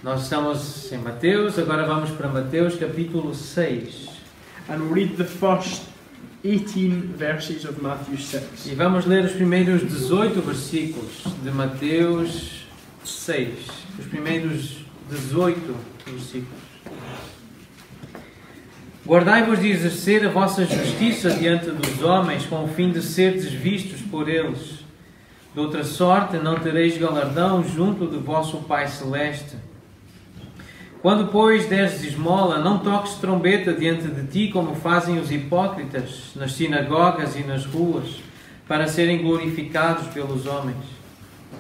Nós estamos em Mateus, agora vamos para Mateus capítulo 6. And we'll read the first 18 verses of Matthew 6. E vamos ler os primeiros 18 versículos de Mateus 6. Os primeiros 18 versículos. Guardai-vos de exercer a vossa justiça diante dos homens, com o fim de serdes vistos por eles. De outra sorte, não tereis galardão junto do vosso Pai Celeste. Quando, pois, deres esmola, não toques trombeta diante de ti, como fazem os hipócritas nas sinagogas e nas ruas, para serem glorificados pelos homens.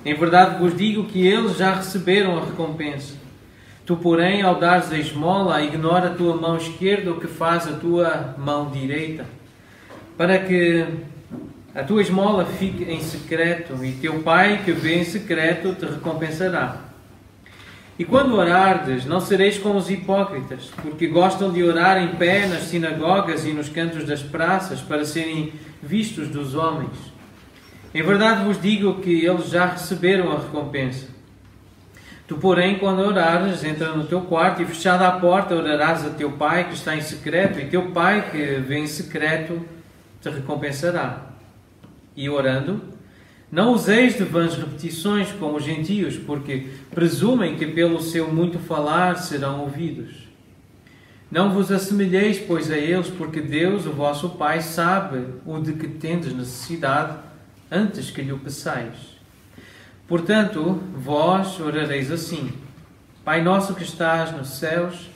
Em verdade vos digo que eles já receberam a recompensa. Tu, porém, ao dares a esmola, ignora a tua mão esquerda o que faz a tua mão direita, para que a tua esmola fique em secreto, e teu Pai, que vê em secreto, te recompensará. E quando orardes, não sereis como os hipócritas, porque gostam de orar em pé nas sinagogas e nos cantos das praças, para serem vistos dos homens. Em verdade vos digo que eles já receberam a recompensa. Tu, porém, quando orares, entra no teu quarto e, fechada a porta, orarás a teu Pai que está em secreto, e teu Pai que vê em secreto te recompensará. E orando, não useis de vãs repetições como os gentios, porque presumem que pelo seu muito falar serão ouvidos. Não vos assemelheis, pois, a eles, porque Deus, o vosso Pai, sabe o de que tendes necessidade antes que lhe o peçais. Portanto, vós orareis assim: Pai nosso que estás nos céus,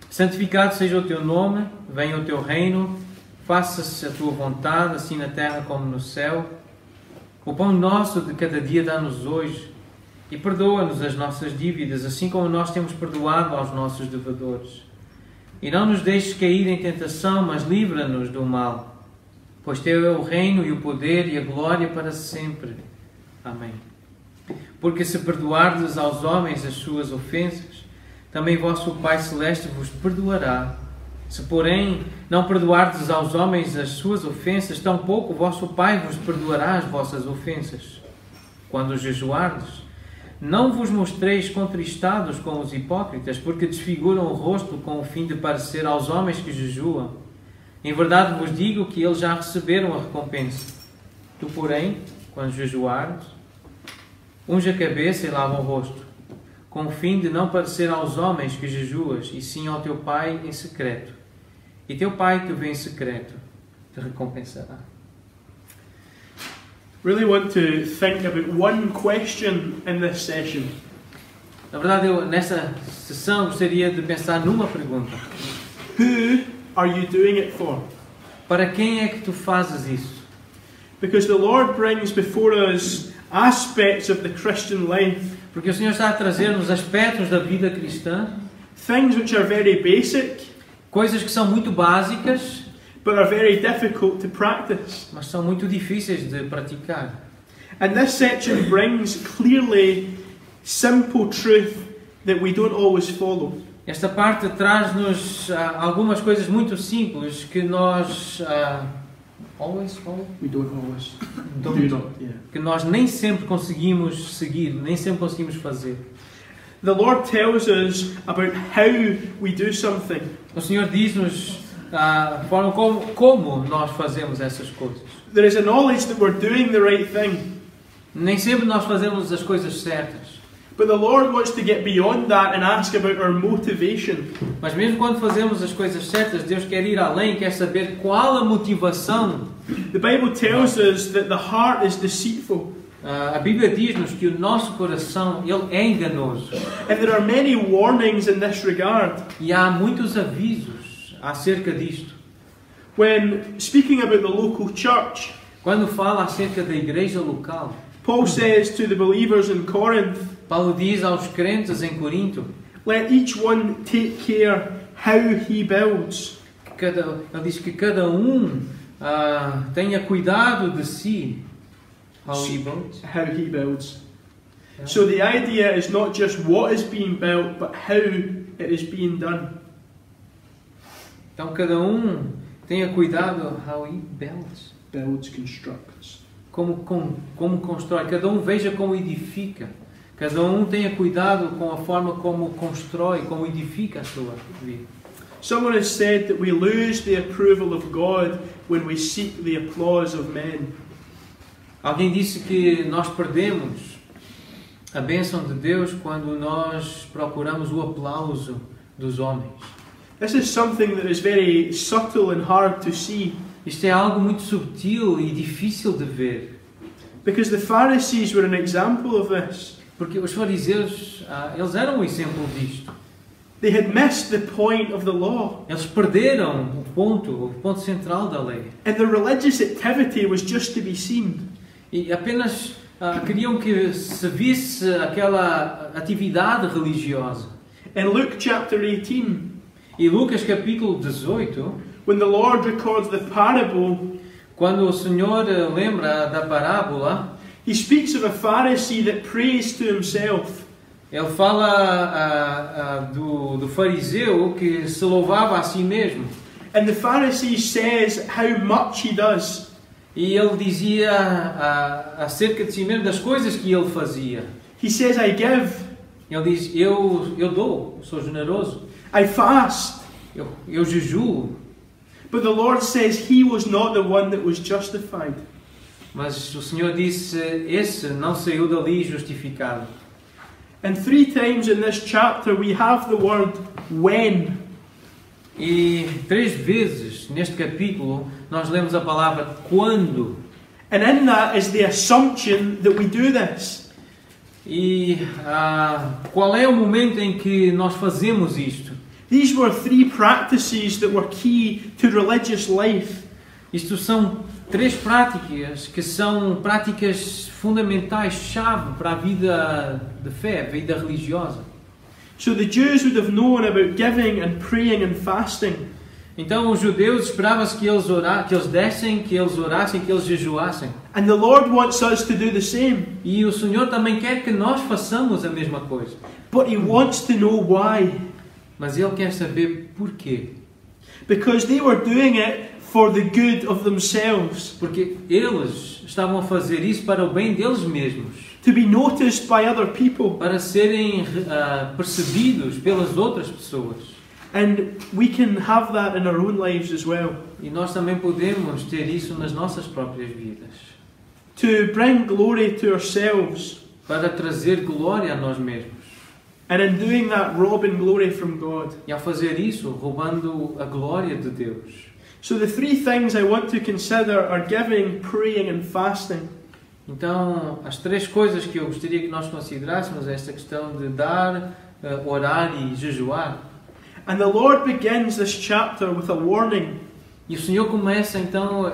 santificado seja o teu nome, venha o teu reino, faça-se a tua vontade, assim na terra como no céu. O pão nosso de cada dia dá-nos hoje, e perdoa-nos as nossas dívidas, assim como nós temos perdoado aos nossos devedores. E não nos deixes cair em tentação, mas livra-nos do mal. Pois teu é o reino e o poder e a glória para sempre. Amém. Porque se perdoardes aos homens as suas ofensas, também vosso Pai Celeste vos perdoará. Se, porém, não perdoardes aos homens as suas ofensas, tampouco vosso Pai vos perdoará as vossas ofensas. Quando jejuardes, não vos mostreis contristados com os hipócritas, porque desfiguram o rosto com o fim de parecer aos homens que jejuam. Em verdade vos digo que eles já receberam a recompensa. Tu, porém, quando jejuares, unge a cabeça e lava o rosto, com o fim de não parecer aos homens que jejuas, e sim ao teu Pai em secreto. E teu Pai que vê em secreto te recompensará. Really want to think about one question in this session. Na verdade, eu nessa sessão gostaria de pensar numa pergunta. Who are you doing it for? Para quem é que tu fazes isso? Because the Lord brings before us aspects of the Christian life. Porque o Senhor está a trazer-nos aspectos da vida cristã, Things which are very basic, coisas que são muito básicas, but are very difficult to practice. mas são muito difíceis de praticar. And this section brings clearly simple truth that we don't always follow. Esta parte traz-nos algumas coisas muito simples que nós We don't always. do not, yeah. que nós nem sempre conseguimos seguir, nem sempre conseguimos fazer. The Lord tells us about how we do something. O Senhor diz-nos a forma como nós fazemos essas coisas. There is a knowledge that we're doing the right thing. Nem sempre nós fazemos as coisas certas. But the Lord wants to get beyond that and ask about our motivation. Mas mesmo quando fazemos as coisas certas, Deus quer ir além, quer saber qual a motivação. The Bible tells us that the heart is deceitful. A Bíblia diz-nos que o nosso coração ele é enganoso. And there are many warnings in this regard. E há muitos avisos acerca disto. When speaking about the local church, Quando fala acerca da igreja local, Paul says to the believers in Corinth, Paulo diz aos crentes em Corinto, let each one take care how he builds. ele diz que cada tenha cuidado de si. How he builds. How he builds. Yeah. So the idea is not just what is being built, but how it is being done. Então cada tenha cuidado how he builds. Builds, constructs. Como constrói. Cada veja como edifica. Cada um tenha cuidado com a forma como constrói, como edifica a sua vida. Someone has said that we lose the approval of God when we seek the applause of men. Alguém disse que nós perdemos a bênção de Deus quando nós procuramos o aplauso dos homens. This is something that is very subtle and hard to see. Isto é algo muito subtil e difícil de ver. Because the Pharisees were an example of this. Porque os fariseus, eles eram um exemplo disto. They had missed the point of the law. Eles perderam o ponto central da lei. And the religious activity was just to be seen. E apenas queriam que se visse aquela atividade religiosa. In Luke chapter 18, E Lucas capítulo 18, when the Lord records the parable, quando o Senhor lembra da parábola, he speaks of a Pharisee that prays to himself. ele fala do fariseu que se louvava a si mesmo. And the Pharisee says how much he does. E ele dizia acerca de si mesmo das coisas que ele fazia. He says, I give, Ele diz, eu dou, sou generoso, I fast. eu jejuo. But the Lord says he was not the one that was justified. Mas o Senhor disse, esse não saiu dali justificado. And 3 times in this chapter we have the word when. E 3 vezes neste capítulo nós lemos a palavra quando. And in that is the assumption that we do this. E qual é o momento em que nós fazemos isto? These were 3 practices that were key to religious life. Isto são 3 práticas que são práticas fundamentais, chave para a vida de fé, a vida religiosa. So the Jews would have known about giving and praying and fasting. Então os judeus esperavam-se que eles dessem, que eles orassem, que eles jejuassem. And the Lord wants us to do the same. E o Senhor também quer que nós façamos a mesma coisa. But He wants to know why. Mas Ele quer saber porquê. Because they were doing it for the good of themselves. Porque eles estavam a fazer isso para o bem deles mesmos. To be noticed by other people. Para serem percebidos pelas outras pessoas. And we can have that in our own lives as well. E nós também podemos ter isso nas nossas próprias vidas. To bring glory to ourselves. Para trazer glória a nós mesmos. And in doing that, robbing glory from God. E ao fazer isso, roubando a glória de Deus. So the 3 things I want to consider are giving, praying and fasting. Então, as 3 coisas que eu gostaria que nós considerássemos é esta questão de dar, orar e jejuar. And the Lord begins this chapter with a warning. E o Senhor começa então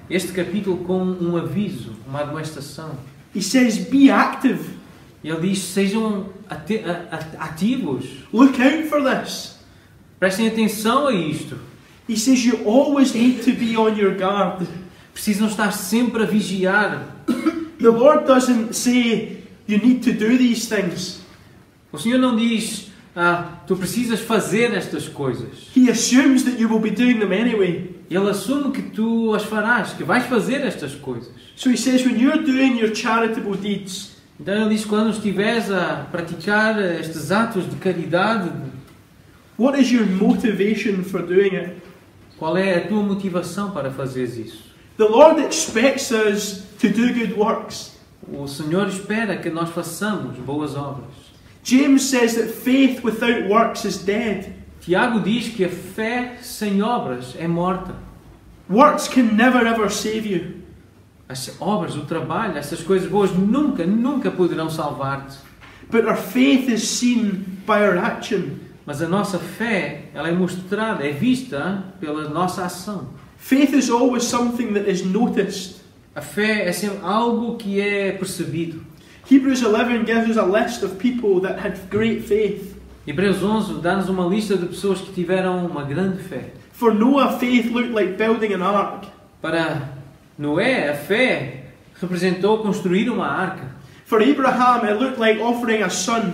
este capítulo com um aviso, uma admoestação. He says, be active. Ele diz, sejam ativos. Look out for this. Prestem atenção a isto. He says you always need to be on your guard. Precisam estar sempre a vigiar. The Lord doesn't say you need to do these things. O Senhor não diz, tu precisas fazer estas coisas. He assumes that you will be doing them anyway. Ele assume que tu as farás, que vais fazer estas coisas. So he says when you're doing your charitable deeds, então ele diz, quando estiveres a praticar estes atos de caridade, what is your motivation for doing it? Qual é a tua motivação para fazeres isso? The Lord expects us to do good works. O Senhor espera que nós façamos boas obras. James says that faith without works is dead. Tiago diz que a fé sem obras é morta. Works can never ever save you. As obras, o trabalho, essas coisas boas nunca poderão salvar-te. But our faith is seen by our action. Mas a nossa fé, ela é mostrada, é vista pela nossa ação. Faith is always something that is noticed. A fé é sempre algo que é percebido. Hebrews 11 gives us a list of people that had great faith. Hebreus 11 dá-nos uma lista de pessoas que tiveram uma grande fé. For Noah, faith looked like building an ark. Para Noé, a fé representou construir uma arca. For Abraham, it looked like offering a son.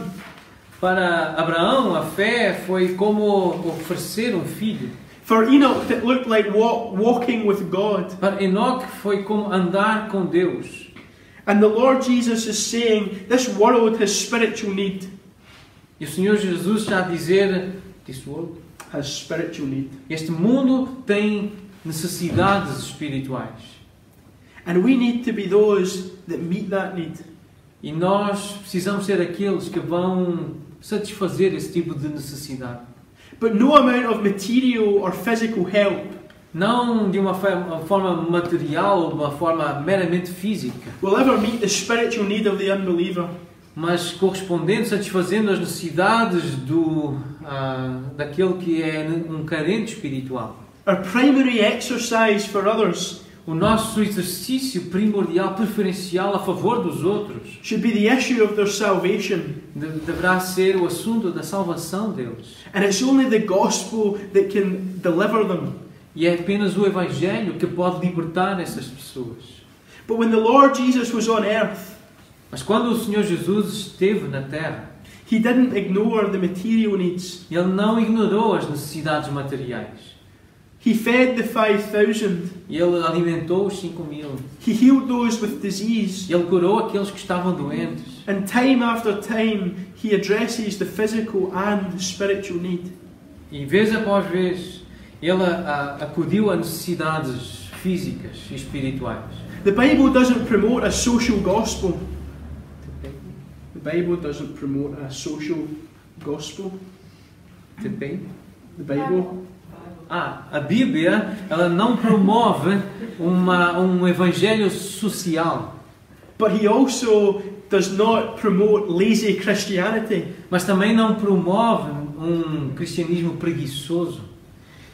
Para Abraão, a fé foi como oferecer um filho. For Enoch, it looked like walking with God. Para Enoque, foi como andar com Deus. And the Lord Jesus is saying, this world has spiritual need. E o Senhor Jesus está a dizer, Has spiritual need. este mundo tem necessidades espirituais. And we need to be those that meet that need. E nós precisamos ser aqueles que vão satisfazer esse tipo de necessidade. But no amount of material or physical help Não de uma forma material, de uma forma meramente física, will ever meet the spiritual need of the unbeliever. mas correspondendo, satisfazendo as necessidades daquele que é um carente espiritual. Our primary exercise for others O nosso exercício primordial, preferencial a favor dos outros, should be the issue of their salvation. deverá ser o assunto da salvação deles. And it's only the gospel that can deliver them. E é apenas o Evangelho que pode libertar essas pessoas. But when the Lord Jesus was on earth, Mas quando o Senhor Jesus esteve na Terra, He didn't ignore the material needs. Ele não ignorou as necessidades materiais. He fed the 5,000. Ele alimentou os 5.000. He healed those with disease. Ele curou aqueles que estavam doentes. And time after time, He addresses the physical and the spiritual need. E vez após vez, Ele acudiu a necessidades físicas e espirituais. The Bible doesn't promote a social gospel. The Bible doesn't promote a social gospel. The Bible. A Bíblia, ela não promove um evangelho social, But He also does not promote lazy Christianity. mas também não promove um cristianismo preguiçoso.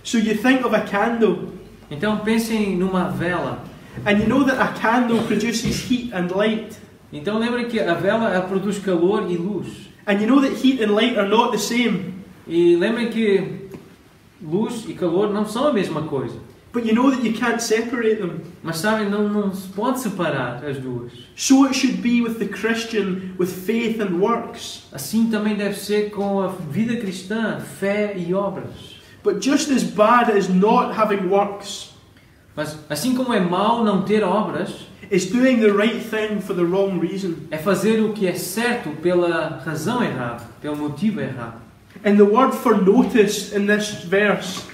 So you think of a candle, Então pensem numa vela. and you know that a candle produces heat and light. Então lembrem que a vela ela produz calor e luz. And you know that heat and light are not the same. E lembrem que luz e calor não são a mesma coisa. But you know that you can't separate them. Mas sabem, não se pode separar as duas. So it should be with the Christian with faith and works. Assim também deve ser com a vida cristã, fé e obras. But just as bad as not having works Mas assim como é mau não ter obras, is doing the right thing for the wrong reason. é fazer o que é certo pela razão errada, pelo motivo errado. And the word for noticed in this verse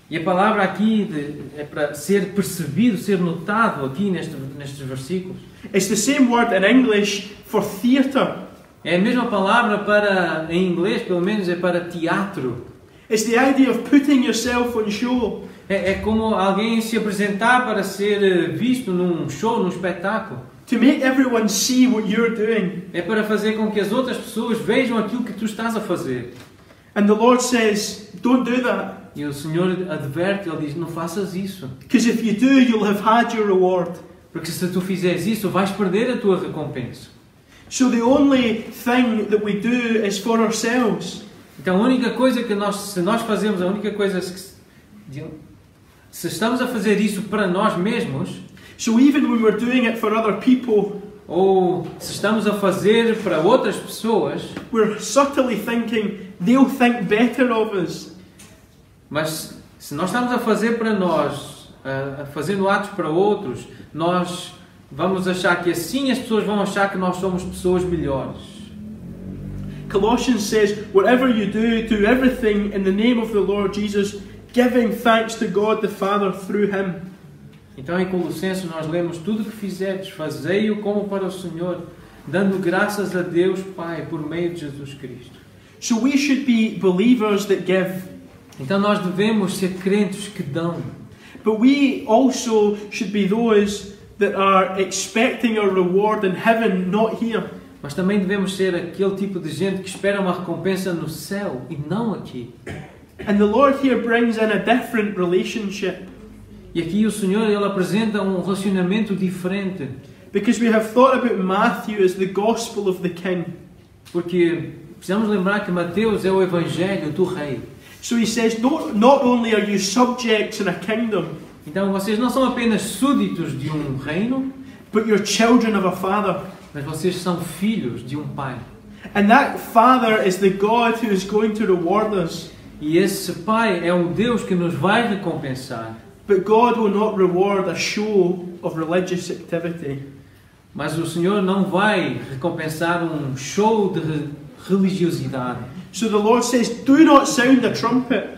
E a palavra aqui é para ser percebido, ser notado aqui nestes versículos. is the same word in English for theatre. É a mesma palavra para, em inglês pelo menos, é para teatro. It's the idea of putting yourself on show. É como alguém se apresentar para ser visto num show, num espetáculo. To make everyone see what you're doing. É para fazer com que as outras pessoas vejam aquilo que tu estás a fazer. And the Lord says, don't do that. E o Senhor adverte, Ele diz, não faças isso. Because if you do, you'll have had your reward. Porque se tu fizeres isso, vais perder a tua recompensa. So the only thing that we do is for ourselves. Então a única coisa que se nós fazemos, a única coisa se estamos a fazer isso para nós mesmos, So even when we're doing it for other people, ou se estamos a fazer para outras pessoas, we're subtly thinking they'll think better of us. mas se nós estamos a fazer para nós, fazendo atos para outros, nós vamos achar que assim as pessoas vão achar que nós somos pessoas melhores. Colossians says, whatever you do everything in the name of the Lord Jesus, giving thanks to God the Father through Him. Então em Colossenses nós lemos, tudo o que fizerdes, fazei-o como para o Senhor, dando graças a Deus Pai por meio de Jesus Cristo. So we should be believers that give. Então nós devemos ser crentes que dão. But we also should be those that are expecting a reward in heaven, not here. Mas também devemos ser aquele tipo de gente que espera uma recompensa no céu e não aqui. And the Lord here brings in a different relationship. E aqui o Senhor ele apresenta um relacionamento diferente. Because we have thought about Matthew as the gospel of the king. Porque precisamos lembrar que Mateus é o evangelho do rei. So he says, not only are you subjects in a kingdom, Então vocês não são apenas súditos de um reino, but you're children of a father. mas vocês são filhos de um pai. And that father is the God who is going to reward us. E esse pai é o Deus que nos vai recompensar. But God will not reward a show of religious activity. Mas o Senhor não vai recompensar um show de religiosidade. So the Lord says, do not sound the trumpet.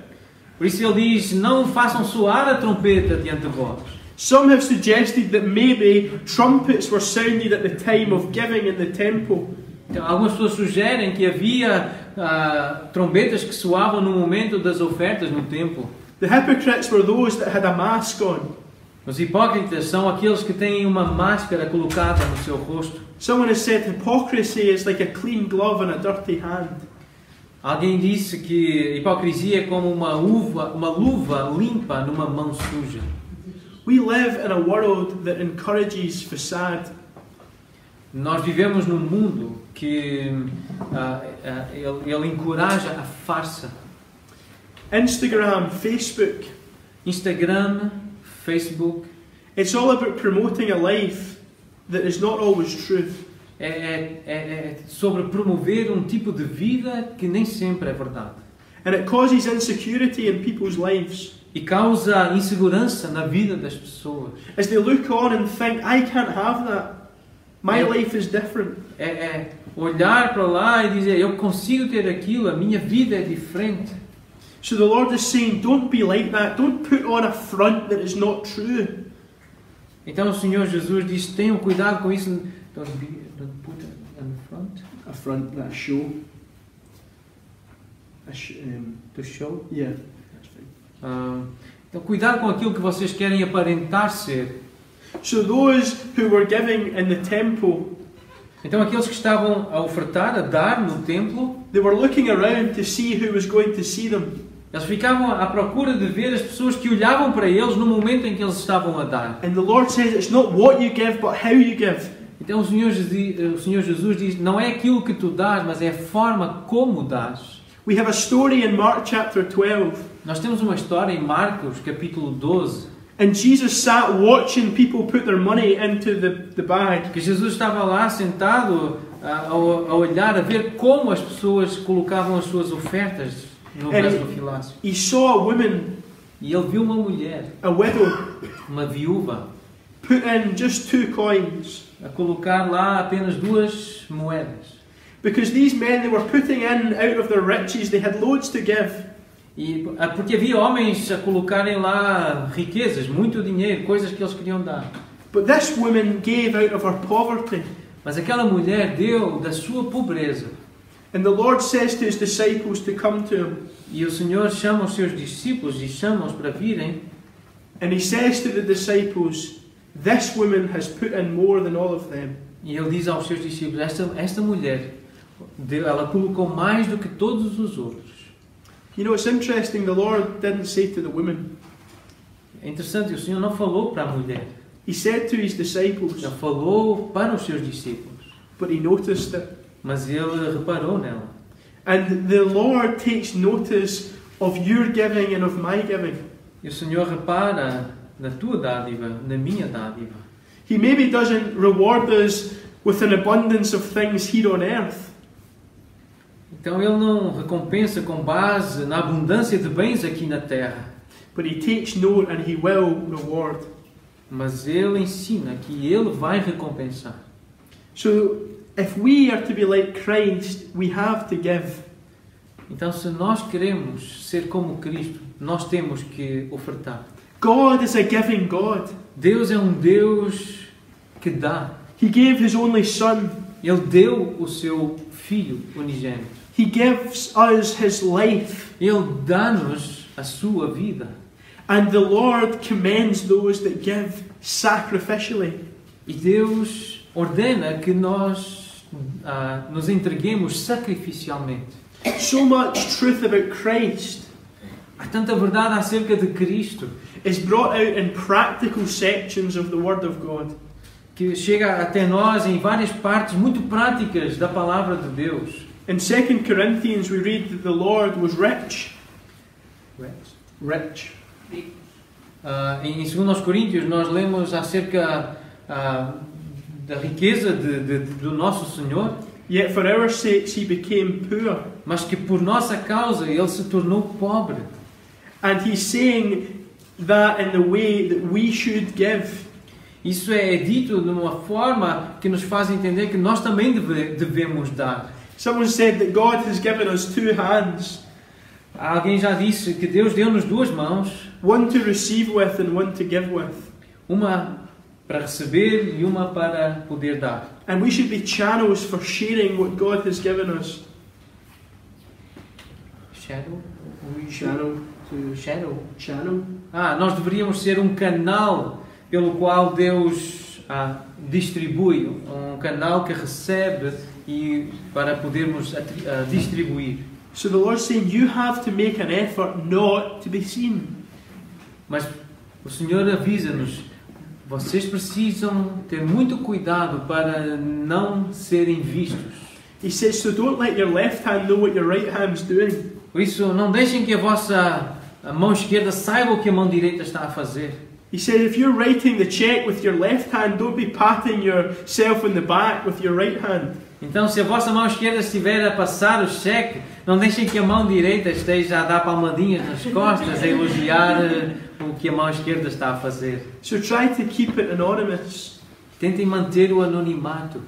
Por isso ele diz, não façam soar a trompeta diante de vós. Some have suggested that maybe trumpets were sounded at the time of giving in the temple. Então, algumas pessoas sugerem que havia trombetas que soavam no momento das ofertas no templo. The hypocrites were those that had a mask on. Os hipócritas são aqueles que têm uma máscara colocada no seu rosto. Someone has said hypocrisy is like a clean glove in a dirty hand. Alguém disse que hipocrisia é como uma luva limpa numa mão suja. We live in a world that encourages facade. Nós vivemos num mundo que ele encoraja a farsa. Instagram, Facebook. Instagram, Facebook. It's all about promoting a life that is not always true. É sobre promover um tipo de vida que nem sempre é verdade. And it causes insecurity in people's lives. E causa insegurança na vida das pessoas. As they look on and think, I can't have that. My life is different. É olhar para lá e dizer, eu consigo ter aquilo, a minha vida é diferente. So the Lord is saying, don't be like that. Don't put on a front that is not true. Então o Senhor Jesus diz, tenham cuidado com isso. Don't put it in front. A front, that show. To show? Yeah. Então cuidado com aquilo que vocês querem aparentar ser. So those who were giving in the temple, então aqueles que estavam a ofertar, a dar no templo, they were looking around to see who was going to see them. Eles ficavam à procura de ver as pessoas que olhavam para eles no momento em que eles estavam a dar. And the Lord says it's not what you give, but how you give. Então o Senhor Jesus diz, não é aquilo que tu dás, mas é a forma como dás. We have a story in Mark chapter 12. Nós temos uma história em Marcos, capítulo 12. And Jesus sat watching people put their money into the bag. Que Jesus estava lá sentado a olhar, a ver como as pessoas colocavam as suas ofertas no gasofilácio. He saw a woman, e ele viu uma mulher, a widow, uma viúva, put in just 2 coins. A colocar lá apenas 2 moedas. Because these men, they were putting in out of their riches, they had loads to give. Porque havia homens a colocarem lá riquezas, muito dinheiro, coisas que eles queriam dar. But this woman gave out of her poverty. Mas aquela mulher deu da sua pobreza. And the Lord says to his disciples to come to him. E o Senhor chama os seus discípulos e chama-os para virem. And he says to the disciples, this woman has put in more than all of them. E ele diz aos seus discípulos, esta mulher, ela colocou mais do que todos os outros. You know, it's interesting, the Lord didn't say to the woman. É interessante, o Senhor não falou para a mulher. He said to his disciples. Ele falou para os seus discípulos. But he noticed it. Mas ele reparou nela. And the Lord takes notice of your giving and of my giving. E o Senhor repara na tua dádiva, na minha dádiva. He maybe doesn't reward us with an abundance of things here on earth. Então ele não recompensa com base na abundância de bens aqui na terra. But he takes note and he will reward. Mas ele ensina que ele vai recompensar. So if we are to be like Christ, we have to give. Então se nós queremos ser como Cristo, nós temos que ofertar. God is a giving God. Deus é um Deus que dá. He gave his only son. Ele deu o seu filho unigênito. He gives us his life. Ele dá-nos a sua vida. And the Lord commends those that give sacrificially. E Deus ordena que nós nos entreguemos sacrificialmente. So much truth about Christ. Há tanta verdade acerca de Cristo. Is brought out in practical sections of the Word of God. Que chega até nós em várias partes muito práticas da palavra de Deus. In 2 Corinthians we read that the Lord was rich. Rich. Em 2 Coríntios nós lemos acerca da riqueza do nosso Senhor. Yet for our sakes he became poor. Mas que por nossa causa ele se tornou pobre. And he's saying that in the way that we should give. Isso é dito de uma forma que nos faz entender que nós também devemos dar. Someone said that God has given us two hands, Alguém já disse que Deus deu-nos duas mãos, one to receive with and one to give with. uma para receber e uma para poder dar. And we should be channels for sharing what God has given us. Channel. Nós deveríamos ser um canal pelo qual Deus distribui, um canal que recebe e para podermos distribuir. So the Lord's saying you have to make an effort not to be seen. Mas o Senhor avisa-nos, vocês precisam ter muito cuidado para não serem vistos. He says, so don't let your left hand know what your right hand's doing. Por isso, não deixem que a vossa mão esquerda saiba o que a mão direita está a fazer. He said, if you're writing the check with your left hand, don't be patting yourself in the back with your right hand. Então, se a vossa mão esquerda estiver a passar o cheque, não deixem que a mão direita esteja a dar palmadinhas nas costas, a elogiar o que a mão esquerda está a fazer. So try to keep it anonymous. Tentem manter o anonimato.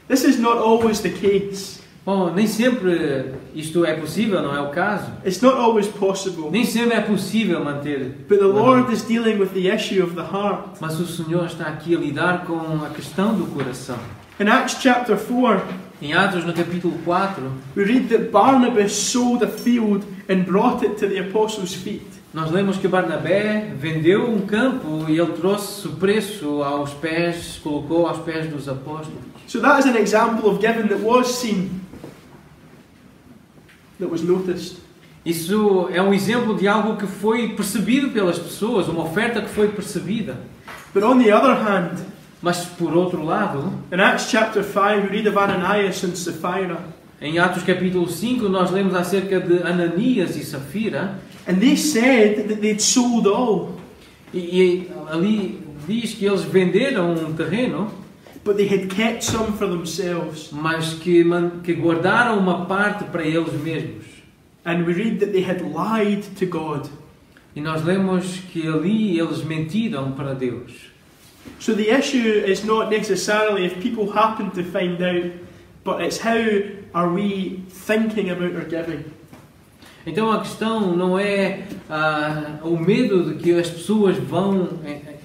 This is not always the case. Bom, nem sempre isto é possível, não é o caso. It's not always possible. Nem sempre é possível manter. But the Lord is dealing with the issue of the heart. Mas o Senhor está aqui a lidar com a questão do coração. In Acts chapter 4, em Atos, no capítulo 4, we read that Barnabas sold a field and brought it to the apostles' feet. Nós lemos que Barnabé vendeu um campo e ele trouxe o preço aos pés, colocou aos pés dos apóstolos. So that is an example of giving that was seen, that was noticed. Isso é um exemplo de algo que foi percebido pelas pessoas, uma oferta que foi percebida. But on the other hand, mas por outro lado, in Acts chapter 5 we read of Ananias and Sapphira. Em Atos capítulo 5 nós lemos acerca de Ananias e Safira. And they said that they'd sold all. E ali diz que eles venderam um terreno, but they had kept some for themselves. Mas que guardaram uma parte para eles mesmos. And we read that they had lied to God. E nós lemos que ali eles mentiram para Deus. So the issue is not necessarily if people happen to find out, but it's how are we thinking about our giving. Então a questão não é o medo de que as pessoas vão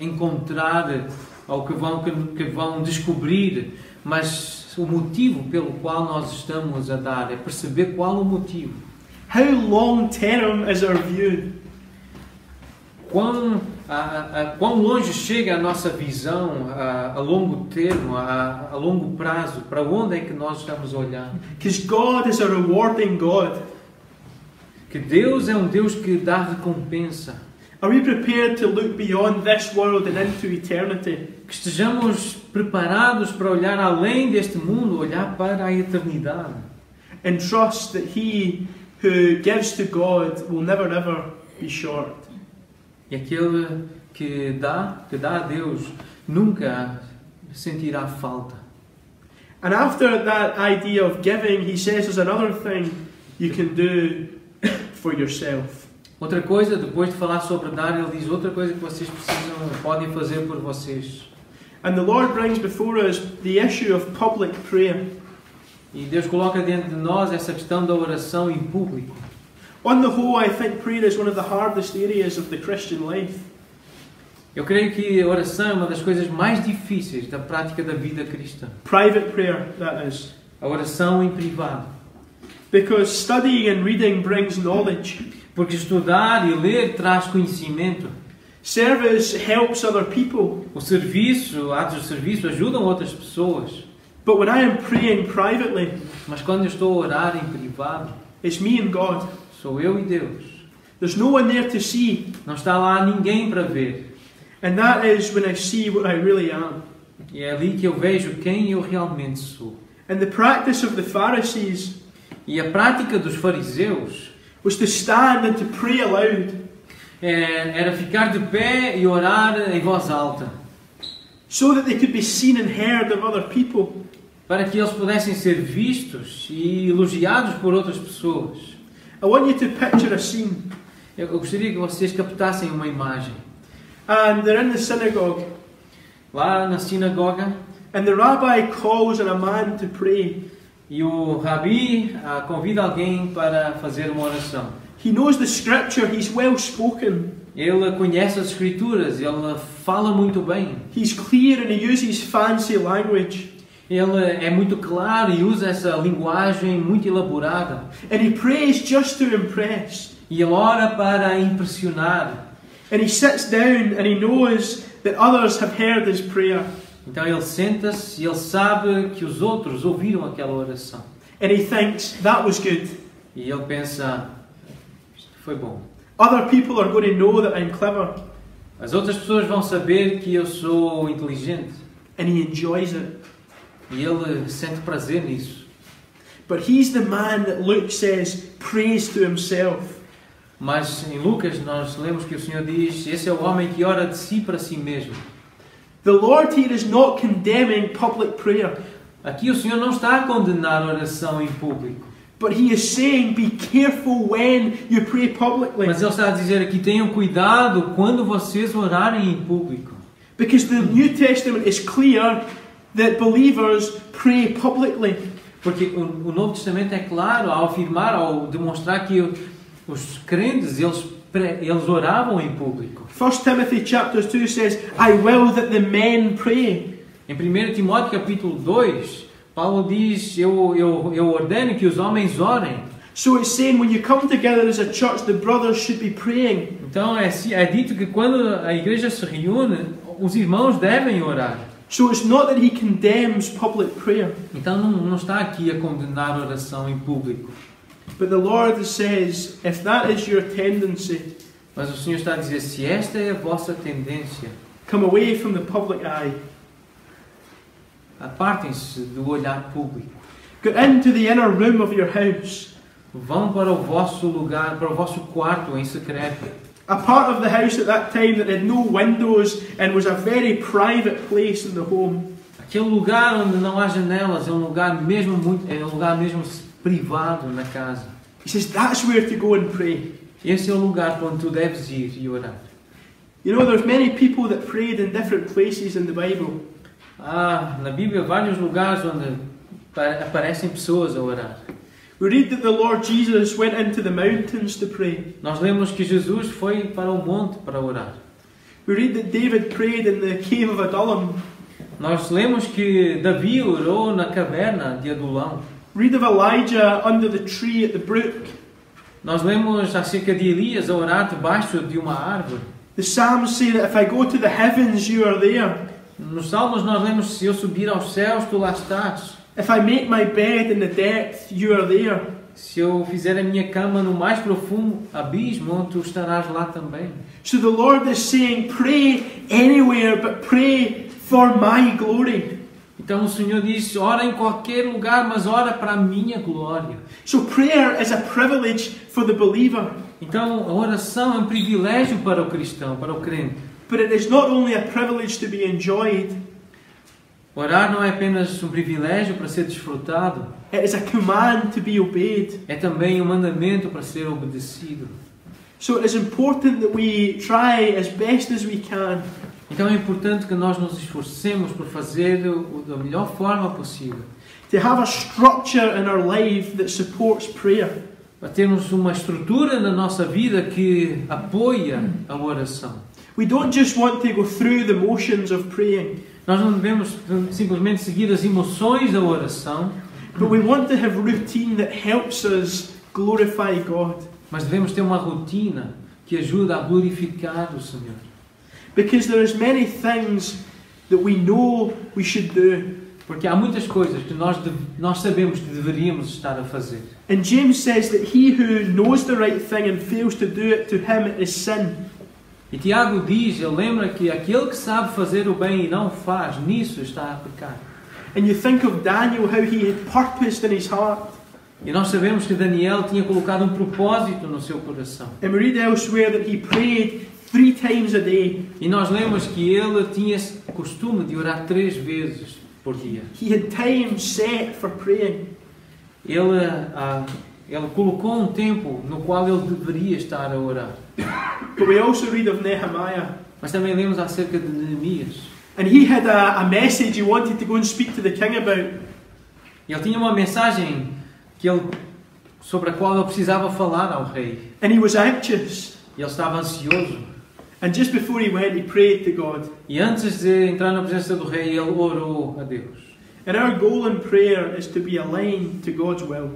encontrar ou que vão descobrir, mas o motivo pelo qual nós estamos a dar, é perceber qual o motivo. How long term is our view? Quão longe chega a nossa visão a longo termo, a longo prazo, para onde é que nós estamos a olhar? Because God is a rewarding God. Que Deus é um Deus que dá recompensa. Are we prepared to look beyond this world and into eternity? Que estejamos preparados para olhar além deste mundo, olhar para a eternidade. And trust that He who gives to God will never ever be short. E aquele que dá a Deus nunca sentirá falta. And after that idea of giving, he says there's another thing you can do for yourself. Outra coisa, depois de falar sobre dar, ele diz outra coisa que vocês podem fazer por vocês. And the Lord brings before us the issue of public prayer. E Deus coloca diante de nós essa questão da oração em público. On the whole, I think prayer is one of the hardest areas of the Christian life. Eu creio que a oração é uma das coisas mais difíceis da prática da vida cristã. Private prayer, that is. A oração em privado. Because studying and reading brings knowledge. Porque estudar e ler traz conhecimento. Service helps other people. O serviço, atos de serviço ajudam outras pessoas. But when I am praying privately, mas quando eu estou a orar em privado, it's me and God. Sou eu e Deus. There's no one there to see. Não está lá ninguém para ver. And that is when I see what I really am. E é ali que eu vejo quem eu realmente sou. And the practice of the Pharisees, e a prática dos fariseus, was to stand and to pray aloud. Era ficar de pé e orar em voz alta. So that they could be seen and heard of other people. Para que eles pudessem ser vistos e elogiados por outras pessoas. I want you to picture a scene. Eu gostaria que vocês captassem uma imagem. And they're in the synagogue. lá na sinagoga, and the rabbi calls on a man to pray. e o rabi convida alguém para fazer uma oração. He knows the scripture, he's well spoken. Ele conhece as escrituras, ele fala muito bem. He's clear and he uses fancy language. Ele é muito claro e usa essa linguagem muito elaborada. And he prays just to impress. E ele ora para impressionar. And he sits down and he knows that others have heard his prayer. Então ele senta-se e ele sabe que os outros ouviram aquela oração. And he thinks, that was good. E ele pensa, isto foi bom. Other people are going to know that I'm clever. As outras pessoas vão saber que eu sou inteligente. And he enjoys it. E ele sente prazer nisso. But he's the man that Luke says prays to himself. Mas em Lucas nós lemos que o Senhor diz, esse é o homem que ora de si para si mesmo. The Lord here is not condemning public prayer. Aqui o Senhor não está a condenar a oração em público. But he is saying, be careful when you pray publicly. Mas ele está a dizer aqui, tenham cuidado quando vocês orarem em público. Because the New Testament is clear that believers pray publicly. Porque o Novo Testamento é claro ao afirmar, ao demonstrar que os crentes, eles oravam em público. 1 Timothy chapter 2 says, I will that the men pray. Em 1 Timóteo capítulo 2, Paulo diz, eu ordeno que os homens orem. So it's saying when you come together as a church, the brothers should be praying. Então é dito que quando a igreja se reúne, os irmãos devem orar. So it's not that he condemns public prayer. Então não está aqui a condenar a oração em público. But the Lord says, if that is your tendency, Mas o Senhor está a dizer, se esta é a vossa tendência, come away from the public eye. apartem-se do olhar público. Go into the inner room of your house. Vão para o vosso lugar, para o vosso quarto em secreto. A part of the house at that time that had no windows and was a very private place in the home. Aquele lugar onde não há janelas é um lugar mesmo privado na casa. He says that's where to go and pray. Esse é o lugar para onde tu deves ir e orar. You know, there's many people that prayed in different places in the Bible. Há na Bíblia vários lugares onde aparecem pessoas a orar. We read that the Lord Jesus went into the mountains to pray. Nós lemos que Jesus foi para o monte para orar. We read that David prayed in the cave of Adullam. Nós lemos que Davi orou na caverna de Adulão. Read of Elijah under the tree at the brook. Nós lemos acerca de Elias a orar debaixo de uma árvore. The Psalms say that if I go to the heavens, you are there. Nos Salmos nós lemos, se eu subir aos céus, tu lá estás. If I make my bed in the depth, you are there. Se eu fizer a minha cama no mais profundo abismo, tu estarás lá também. So the Lord is saying, pray anywhere, but pray for my glory. Então o Senhor diz, ora em qualquer lugar, mas ora para a minha glória. So prayer is a privilege for the believer. Então a oração é um privilégio para o cristão, para o crente. But it is not only a privilege to be enjoyed. Orar não é apenas um privilégio para ser desfrutado. It is a command to be obeyed. É também um mandamento para ser obedecido. So it is important that we try as best as we can. Então é importante que nós nos esforcemos por fazer da melhor forma possível. To have a structure in our life that supports prayer. Para termos uma estrutura na nossa vida que apoia a oração. We don't just want to go through the motions of praying. Nós não devemos simplesmente seguir as emoções da oração, But we want to have routine that helps us glorify God. mas devemos ter uma rotina que ajuda a glorificar o Senhor. Because there is many things that we know we should do. Porque há muitas coisas que nós sabemos que deveríamos estar a fazer. And James says that he who knows the right thing and fails to do it, to him it is sin. E Tiago diz, ele lembra que aquele que sabe fazer o bem e não faz, nisso está a pecar. And you think of Daniel, how he had purposed in his heart. E nós sabemos que Daniel tinha colocado um propósito no seu coração. And we read elsewhere that he prayed 3 times a day. E nós lemos que ele tinha esse costume de orar 3 vezes por dia. He had time set for praying. Ele colocou um tempo no qual ele deveria estar a orar. But we also read of Nehemiah. Mas também lemos acerca de Neemias. And he had a message he wanted to go and speak to the king about. E ele tinha uma mensagem sobre a qual ele precisava falar ao rei. And he was anxious. E ele estava ansioso. And just before he went, he prayed to God. E antes de entrar na presença do rei, ele orou a Deus. And our goal in prayer is to be aligned to God's will.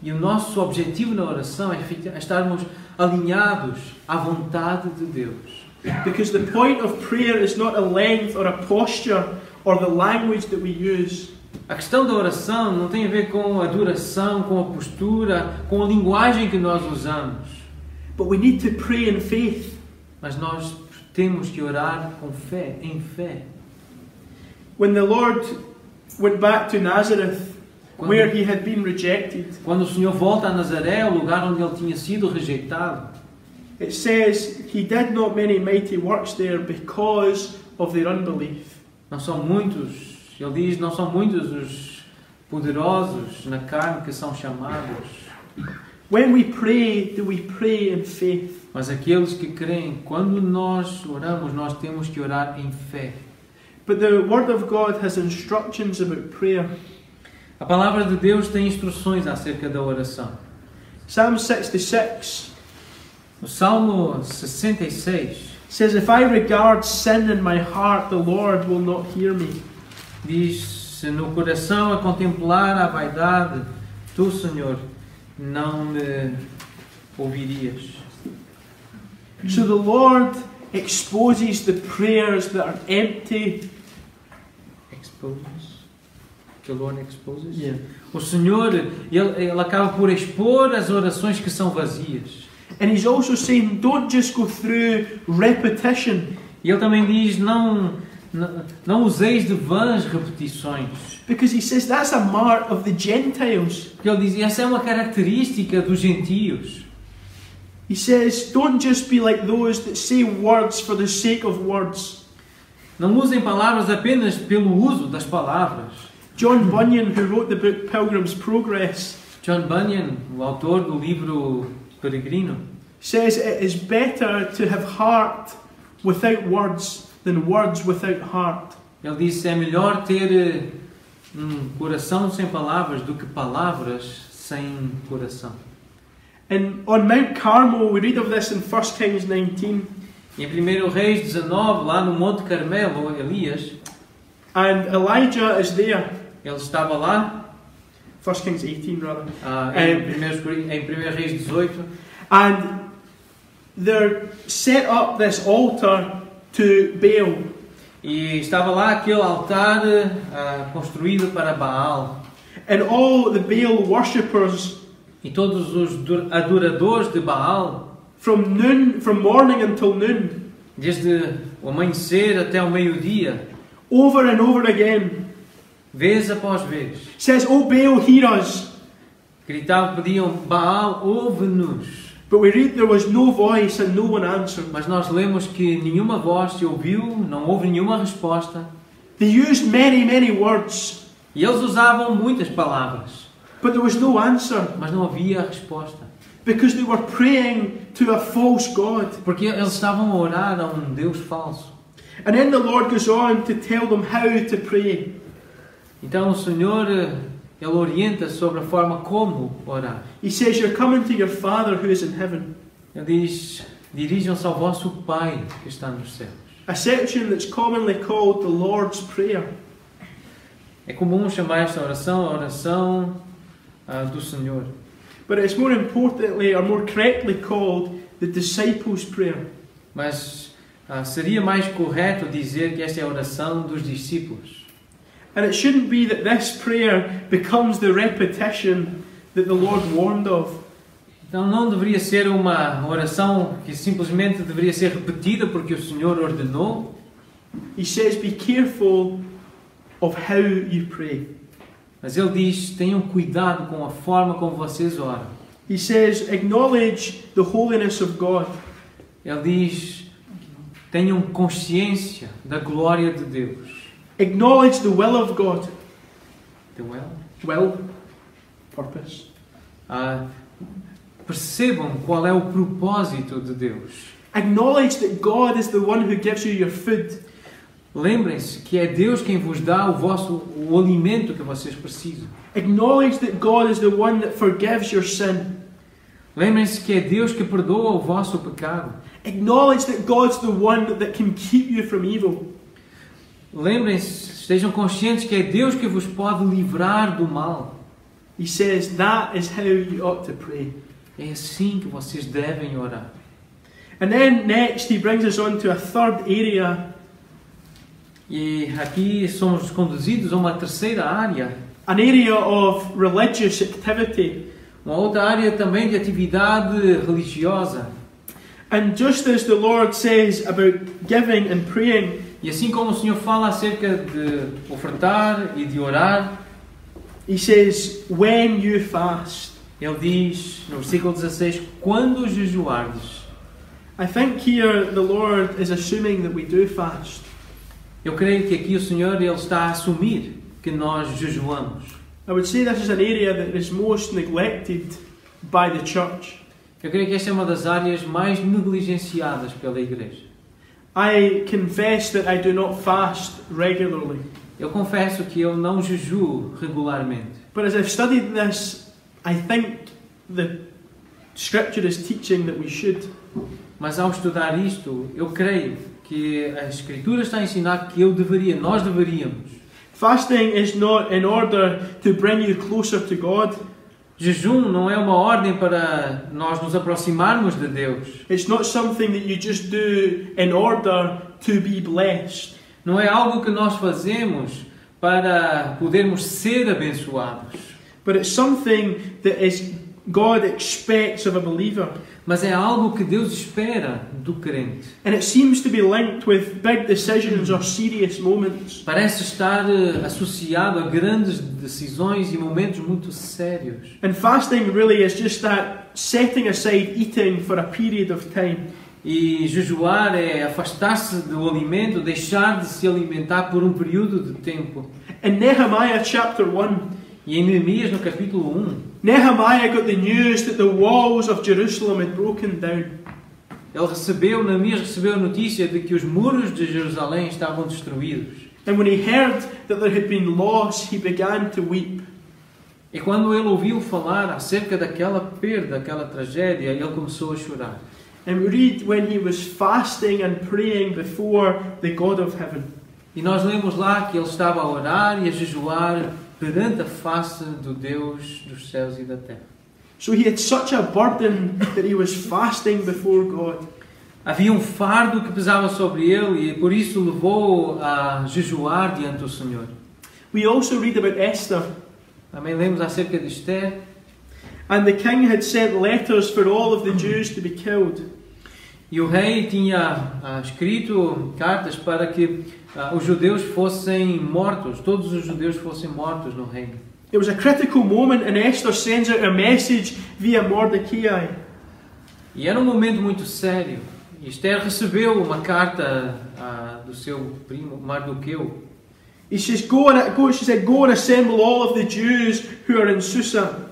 E o nosso objetivo na oração é estarmos alinhados à vontade de Deus. Because the point of prayer is not a length or a posture or the language that we use. A questão da oração não tem a ver com a duração, com a postura, com a linguagem que nós usamos. But we need to pray in faith. Mas nós temos que orar com fé, em fé. When the Lord went back to Nazareth, where he had been rejected, quando o Senhor volta a Nazaré, o lugar onde ele tinha sido rejeitado, it says he did not many mighty works there because of their unbelief. Não são muitos, ele diz, não são muitos os poderosos na carne que são chamados. When we pray, do we pray in faith? Mas aqueles que creem, quando nós oramos, nós temos que orar em fé. But the Word of God has instructions about prayer. A palavra de Deus tem instruções acerca da oração. Psalm 66 o Salmo 66 says, "If I regard sin in my heart, the Lord will not hear me." Diz, se no coração a contemplar a vaidade, tu, Senhor, não me ouvirias. So the Lord exposes the prayers that are empty. Exposes? The Lord exposes? Yeah. O Senhor, ele acaba por expor as orações que são vazias. And he's also saying, don't just go through repetition. E ele também diz, não useis de vãs repetições. Because he says that's a mark of the Gentiles. Porque ele diz, essa é uma característica dos gentios. He says, don't just be like those that say words for the sake of words. Não usem palavras apenas pelo uso das palavras. John Bunyan, who wrote the book Pilgrim's Progress, John Bunyan, o autor do livro Peregrino, says it is better to have heart without words than words without heart. Ele disse, é melhor ter coração sem palavras do que palavras sem coração. And on Mount Carmel, we read of this in 1 Kings 19. Em 1 Reis 19, lá no Monte Carmelo, Elias, and Elijah is there. Ele estava lá. 1 Kings 18, rather. Em 1 Reis 18. And they're set up this altar to Baal. E estava lá aquele altar construído para Baal. And all the Baal worshippers, e todos os adoradores de Baal, from morning until noon, desde o amanhecer até o meio-dia, over and over again, vez após vez, says, "Oh Baal, hear us." Gritavam, pediam, Baal, ouve-nos. But we read there was no voice and no one answered. Mas nós lemos que nenhuma voz se ouviu, não houve nenhuma resposta. They used many words. E eles usavam muitas palavras. But there was no answer. Mas não havia resposta. Because they were praying to a false God. Porque eles estavam a orar a um Deus falso. And then the Lord goes on to tell them how to pray. Então o Senhor, Ele orienta sobre a forma como orar. He says, "You're coming to your Father who is in heaven." Ele diz, dirijam-se ao vosso Pai que está nos céus. A section that's commonly called the Lord's Prayer. É comum chamar esta oração a oração do Senhor. But it's more importantly, or more correctly called, the Disciples' Prayer. Mas seria mais correto dizer que esta é a oração dos discípulos. And it shouldn't be that this prayer becomes the repetition that the Lord warned of. Então não deveria ser uma oração que simplesmente deveria ser repetida porque o Senhor ordenou. He says, "Be careful of how you pray." Mas ele diz, tenham cuidado com a forma como vocês oram. He says, "Acknowledge the holiness of God." Ele diz, tenham consciência da glória de Deus. Acknowledge the will of God. The Will, purpose. Percebam qual é o propósito de Deus. Acknowledge that God is the one who gives you your food. Lembrem-se que é Deus quem vos dá o alimento que vocês precisam. Acknowledge that God is the one that forgives your sin. Lembrem-se que é Deus que perdoa o vosso pecado. Acknowledge that God's the one that can keep you from evil. Lembrem-se, estejam conscientes que é Deus que vos pode livrar do mal. He says that is how you ought to pray. É assim que vocês devem orar. And then next he brings us on to a third area. E aqui somos conduzidos a uma terceira área. An area of religious activity. Uma outra área também de atividade religiosa. And just as the Lord says about giving and praying, E assim como o Senhor fala acerca de ofertar e de orar, He says, when you fast. Ele diz no versículo 16, quando jejuardes. I think here the Lord is assuming that we do fast. Eu creio que aqui o Senhor ele está a assumir que nós jejuamos. I would say this is an area that is most neglected by the church. Eu creio que esta é uma das áreas mais negligenciadas pela igreja. I confess that I do not fast regularly. Eu confesso que eu não jejuo regularmente. But as I've studied this, I think the Scripture is teaching that we should. Mas ao estudar isto, eu creio que a Escritura está a ensinar que nós deveríamos. Fasting is not in order to bring you closer to God. Jejum não é uma ordem para nós nos aproximarmos de Deus. It's not something that you just do in order to be blessed. Não é algo que nós fazemos para podermos ser abençoados. But it's something that God expects of a believer. Mas é algo que Deus espera do crente. And it seems to be linked with big decisions or serious moments. Parece estar associado a grandes decisões e momentos muito sérios. And fasting really is just that setting aside eating for a period of time. E jejuar é afastar-se do alimento, deixar de se alimentar por um período de tempo. In Nehemiah chapter 1, E em Neemias, no capítulo 1, Nehemiah got the news that the walls of Jerusalem had broken down. Neemias recebeu a notícia de que os muros de Jerusalém estavam destruídos. And when he heard that there had been loss, he began to weep. E quando ele ouviu falar acerca daquela perda, daquela tragédia, ele começou a chorar. And we read when he was fasting and praying before the God of heaven. E nós lemos lá que ele estava a orar e a jejuar perante a face do Deus dos céus e da terra. So he had such a burden that he was fasting before God. Havia um fardo que pesava sobre ele e por isso levou a jejuar diante do Senhor. We also read about Esther. Também lemos acerca de Esther. And the king had sent letters for all of the Jews to be killed. E o rei tinha escrito cartas para que os judeus fossem mortos, todos os judeus fossem mortos no reino. It was a critical moment and Esther sends out a message via Mordecai. E era um momento muito sério. E Esther recebeu uma carta do seu primo Mardoqueu. He says, go and assemble all of the Jews who are in Susa.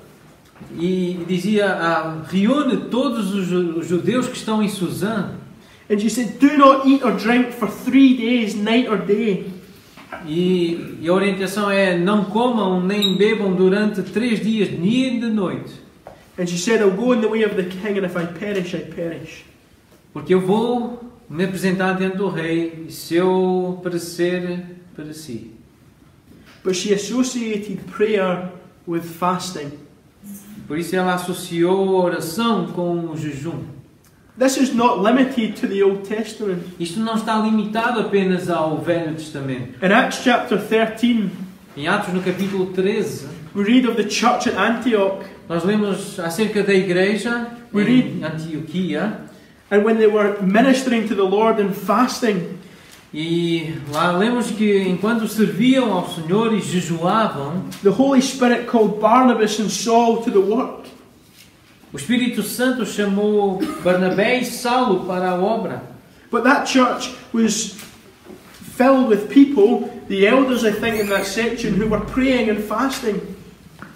E dizia, reúne todos os judeus que estão em Suzã. And she said, do not eat or drink for 3 days, night or day. E a orientação é, não comam nem bebam durante 3 dias, dia e de noite. And she said, I'll go in the way of the king, and if I perish, I perish. Porque eu vou me apresentar diante do rei, e se eu perecer, pereci. But she associated prayer with fasting. Por isso ela associou a oração com o jejum. This is not limited to the Old Testament. Isto não está limitado apenas ao Velho Testamento. In Acts chapter 13, Em Atos no capítulo 13, we read of the church at Antioch. nós lemos acerca da igreja em Antioquia. And when they were ministering to the Lord and fasting, E lá lemos que enquanto serviam ao Senhor e jejuavam, the Holy Spirit called Barnabas and Saul to the work. o Espírito Santo chamou Barnabé e Saulo para a obra. But that church was filled with people, the elders I think in that section, who were praying and fasting.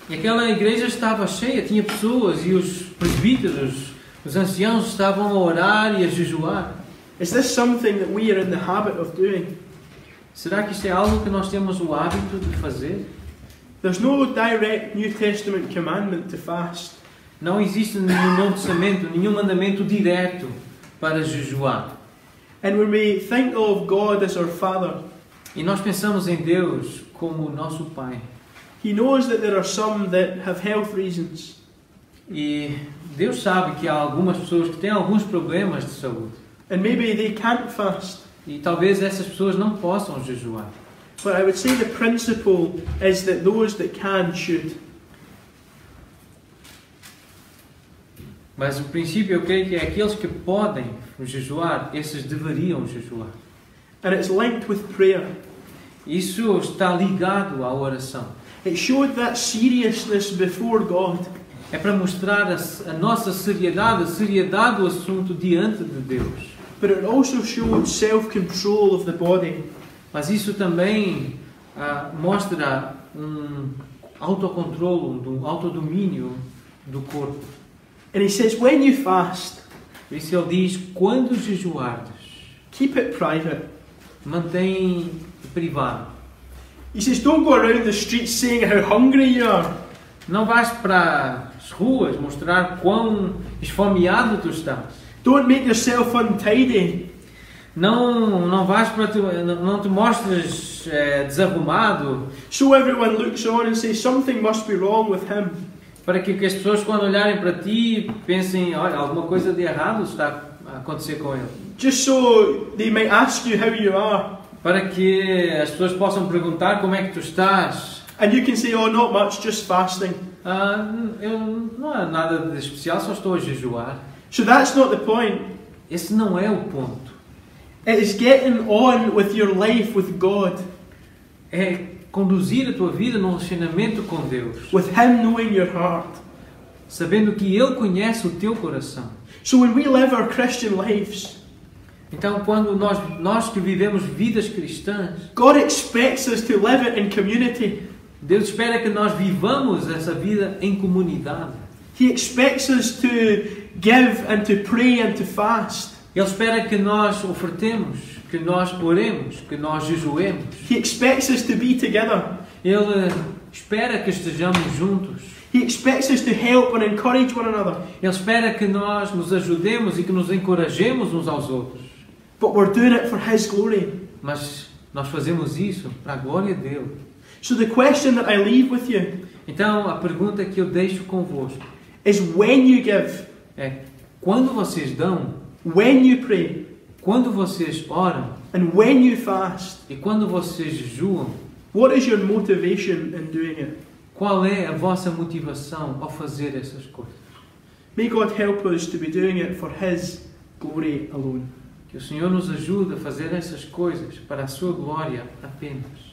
E aquela igreja estava cheia, tinha pessoas e os presbíteros, os anciãos estavam a orar e a jejuar. Is this something that we are in the habit of doing? Será que isto é algo que nós temos o hábito de fazer? There's no direct New Testament commandment to fast. Não existe nenhum Novo Testamento, nenhum mandamento direto para jejuar. And when we think of God as our Father, E nós pensamos em Deus como o nosso Pai. He knows that there are some that have health reasons. E Deus sabe que há algumas pessoas que têm alguns problemas de saúde. And maybe they can't fast. E talvez essas pessoas não possam jejuar. But I would say the principle is that those that can should. Mas o princípio eu creio que é aqueles que podem jejuar, esses deveriam jejuar. And it's linked with prayer. Isso está ligado à oração. It showed that seriousness before God. É para mostrar a nossa seriedade, a seriedade do assunto diante de Deus. But it also showed self-control of the body. Mas isso também mostra autocontrole, um autodomínio do corpo. And he says, when you fast, Por isso ele diz, quando jejuardes, keep it private. mantém privado. He says, don't go around the streets saying how hungry you are. Não vais para as ruas mostrar quão esfomeado tu estás. Don't make yourself untidy. Não vais para não te mostres desarrumado, So everyone looks on and says something must be wrong with him. para que as pessoas quando olharem para ti pensem, olha, alguma coisa de errado está a acontecer com ele. Just so they might ask you how you are. Para que as pessoas possam perguntar como é que tu estás. And you can say, oh, not much, just fasting. Não há nada de especial, só estou a jejuar. So that's not the point. Esse não é o ponto. It is getting on with your life with God. É conduzir a tua vida num relacionamento com Deus, With Him knowing your heart. sabendo que Ele conhece o teu coração. So when we live our Christian lives, Então, quando nós que vivemos vidas cristãs, God expects us to live it in community. Deus espera que nós vivamos essa vida em comunidade. He expects us to give and to pray and to fast. Ele espera que nós ofertemos, que nós oremos, que nós jejuemos. He expects us to be together. Ele espera que estejamos juntos. He expects us to help and encourage one another. Ele espera que nós nos ajudemos e que nos encorajemos uns aos outros. But we're doing it for His glory. Mas nós fazemos isso para a glória dele. So the question that I leave with you Então, a pergunta que eu deixo convosco is when you give, é: quando vocês dão, when you pray, quando vocês oram and when you fast, e quando vocês jejuam, what is your motivation in doing it? qual é a vossa motivação ao fazer essas coisas? May God help us to be doing it for His glory alone. Que o Senhor nos ajude a fazer essas coisas para a sua glória apenas.